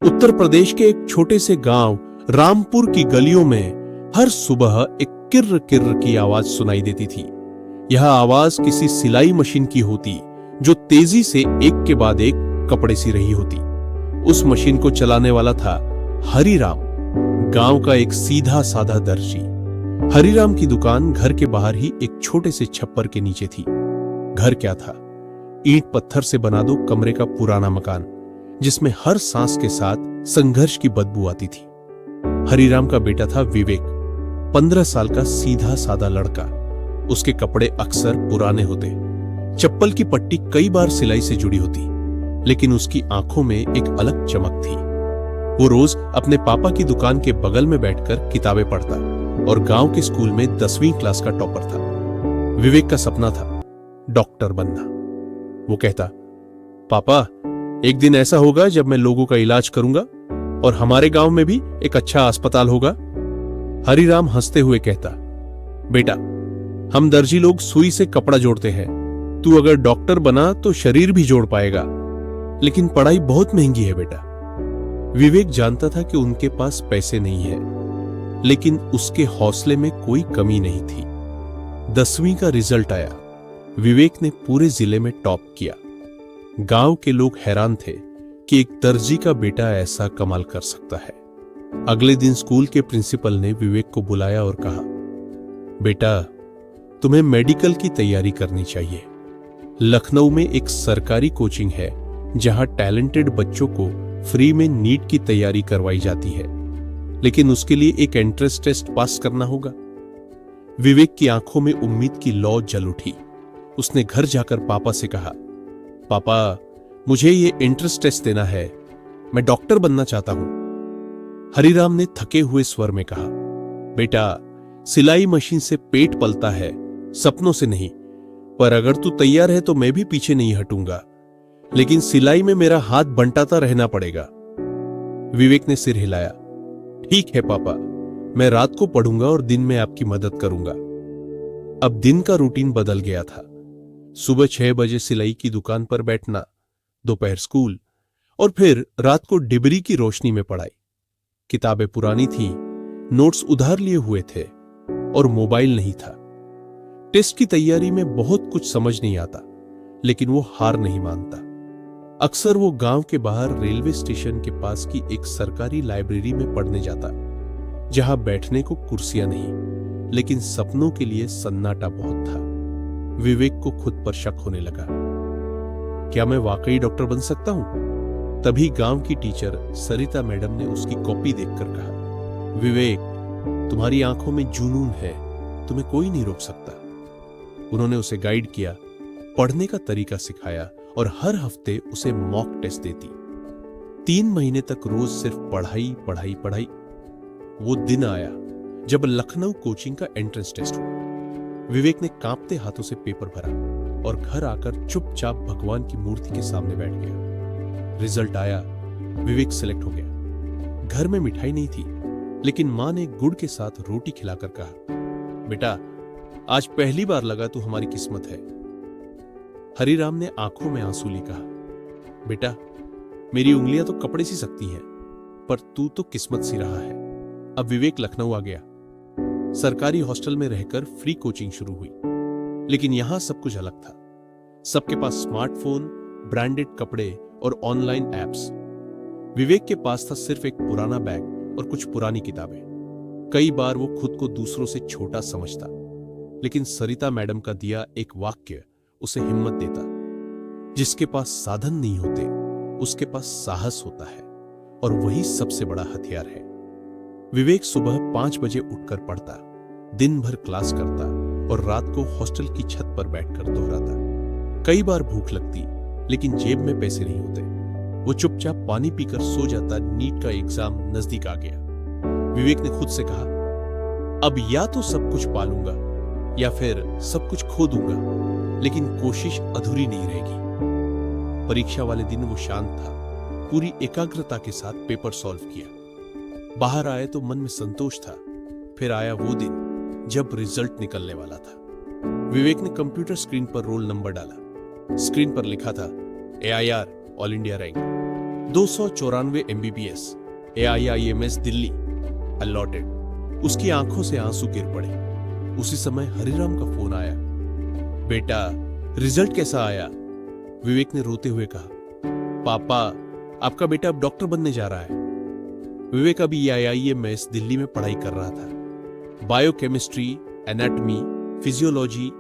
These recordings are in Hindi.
उत्तर प्रदेश के एक छोटे से गांव रामपुर की गलियों में हर सुबह एक किर्र किर्र की आवाज सुनाई देती थी। यह आवाज किसी सिलाई मशीन की होती जो तेजी से एक के बाद एक कपड़े सी रही होती। उस मशीन को चलाने वाला था हरिराम, गांव का एक सीधा साधा दर्जी। हरिराम की दुकान घर के बाहर ही एक छोटे से छप्पर के नीचे थी। घर क्या था, ईंट पत्थर से बना दो कमरे का पुराना मकान, जिसमें हर सांस के साथ संघर्ष की बदबू आती थी। हरिराम का बेटा था विवेक, 15 साल का सीधा साधा लड़का। उसके कपड़े अक्सर पुराने होते, चप्पल की पट्टी कई बार सिलाई से जुड़ी होती, लेकिन उसकी आंखों में एक अलग चमक थी। वो रोज अपने पापा की दुकान के बगल में बैठकर किताबें पढ़ता और गांव के स्कूल में 10वीं क्लास का टॉपर था। विवेक का सपना था डॉक्टर बनना। वो कहता, पापा, एक दिन ऐसा होगा जब मैं लोगों का इलाज करूंगा और हमारे गांव में भी एक अच्छा अस्पताल होगा। हरिराम हंसते हुए कहता, बेटा, हम दर्जी लोग सुई से कपड़ा जोड़ते हैं। तू अगर डॉक्टर बना तो शरीर भी जोड़ पाएगा, लेकिन पढ़ाई बहुत महंगी है बेटा। विवेक जानता था कि उनके पास पैसे नहीं है, लेकिन उसके हौसले में कोई कमी नहीं थी। 10वीं का रिजल्ट आया। विवेक ने पूरे जिले में टॉप किया। गांव के लोग हैरान थे कि एक दर्जी का बेटा ऐसा कमाल कर सकता है। अगले दिन स्कूल के प्रिंसिपल ने विवेक को बुलाया और कहा, बेटा, तुम्हें मेडिकल की तैयारी करनी चाहिए। लखनऊ में एक सरकारी कोचिंग है जहां टैलेंटेड बच्चों को फ्री में नीट की तैयारी करवाई जाती है, लेकिन उसके लिए एक एंट्रेंस टेस्ट पास करना होगा। विवेक की आंखों में उम्मीद की लौ जल उठी। उसने घर जाकर पापा से कहा, पापा, मुझे ये एंट्रेंस टेस्ट देना है, मैं डॉक्टर बनना चाहता हूं। हरिराम ने थके हुए स्वर में कहा, बेटा, सिलाई मशीन से पेट पलता है, सपनों से नहीं। पर अगर तू तैयार है तो मैं भी पीछे नहीं हटूंगा, लेकिन सिलाई में मेरा हाथ बंटाता रहना पड़ेगा। विवेक ने सिर हिलाया। ठीक है पापा, मैं रात को पढ़ूंगा और दिन में आपकी मदद करूंगा। अब दिन का रूटीन बदल गया था। सुबह 6 बजे सिलाई की दुकान पर बैठना, दोपहर स्कूल और फिर रात को डिबरी की रोशनी में पढ़ाई। किताबें पुरानी थीं, नोट्स उधार लिए हुए थे और मोबाइल नहीं था। टेस्ट की तैयारी में बहुत कुछ समझ नहीं आता, लेकिन वो हार नहीं मानता। अक्सर वो गांव के बाहर रेलवे स्टेशन के पास की एक सरकारी लाइब्रेरी में पढ़ने जाता, जहां बैठने को कुर्सियां नहीं, लेकिन सपनों के लिए सन्नाटा बहुत था। विवेक को खुद पर शक होने लगा। क्या मैं वाकई डॉक्टर बन सकता हूं? तभी गांव की टीचर सरिता मैडम ने उसकी कॉपी देखकर कहा, विवेक, तुम्हारी आंखों में जुनून है, तुम्हें कोई नहीं रोक सकता। उन्होंने उसे गाइड किया, पढ़ने का तरीका सिखाया और हर हफ्ते उसे मॉक टेस्ट देती। 3 महीने तक रोज सिर्फ पढ़ाई पढ़ाई पढ़ाई। वो दिन आया जब लखनऊ कोचिंग का एंट्रेंस टेस्ट हुआ। विवेक ने कांपते हाथों से पेपर भरा और घर आकर चुपचाप भगवान की मूर्ति के सामने बैठ गया। रिजल्ट आया, विवेक सिलेक्ट हो गया। घर में मिठाई नहीं थी, लेकिन मां ने गुड़ के साथ रोटी खिलाकर कहा, बेटा, आज पहली बार लगा तू हमारी किस्मत है। हरिराम ने आंखों में आंसू लिए कहा, बेटा, मेरी उंगलियां तो कपड़े सी सकती हैं, पर तू तो किस्मत सी रहा है। अब विवेक लखनऊ आ गया। सरकारी हॉस्टल में रहकर फ्री कोचिंग शुरू हुई, लेकिन यहां सब कुछ अलग था। सबके पास स्मार्टफोन, ब्रांडेड कपड़े और ऑनलाइन एप्स। विवेक के पास था सिर्फ एक पुराना बैग और कुछ पुरानी किताबें। कई बार वो खुद को दूसरों से छोटा समझता, लेकिन सरिता मैडम का दिया एक वाक्य उसे हिम्मत देता, जिसके पास साधन नहीं होते, उसके पास साहस होता है, और वही सबसे बड़ा हथियार है। विवेक सुबह 5 बजे उठकर पढ़ता, दिन भर क्लास करता और रात को हॉस्टल की छत पर बैठकर दोहराता। कई बार भूख लगती, लेकिन जेब में पैसे नहीं होते। वो चुपचाप पानी पीकर सो जाता। नीट का एग्जाम नजदीक आ गया। विवेक ने खुद से कहा, अब या तो सब कुछ पालूंगा या फिर सब कुछ खो दूंगा, लेकिन कोशिश अधूरी नहीं रहेगी। परीक्षा वाले दिन वो शांत था, पूरी एकाग्रता के साथ पेपर सॉल्व किया। बाहर आए तो मन में संतोष था। फिर आया वो दिन जब रिजल्ट निकलने वाला था। विवेक ने कंप्यूटर स्क्रीन पर रोल नंबर डाला। स्क्रीन पर लिखा था AIR, all India rank. 294 MBBS, AIIMS Delhi, allotted. उसकी आंखों से आंसू गिर पड़े। उसी समय हरिराम का फोन आया। बेटा, रिजल्ट कैसा आया? विवेक ने रोते हुए कहा, पापा, आपका बेटा अब डॉक्टर बनने जा रहा है। विवेक अभी AIIMS दिल्ली में पढ़ाई कर रहा था। बायोकेमिस्ट्री, एनाटॉमी, फिजियोलॉजी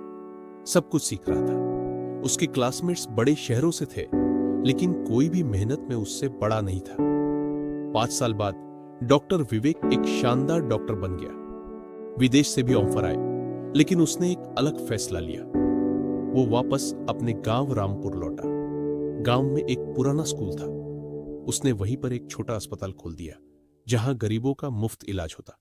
सब कुछ सीख रहा था। उसके क्लासमेट्स बड़े शहरों से थे, लेकिन कोई भी मेहनत में उससे बड़ा नहीं था। 5 साल बाद डॉक्टर विवेक एक शानदार डॉक्टर बन गया। विदेश से भी ऑफर आए, लेकिन उसने एक अलग फैसला लिया। वो वापस अपने गांव रामपुर लौटा। गांव में एक पुराना स्कूल था। उसने वहीं पर एक छोटा अस्पताल खोल दिया, जहां गरीबों का मुफ्त इलाज होता।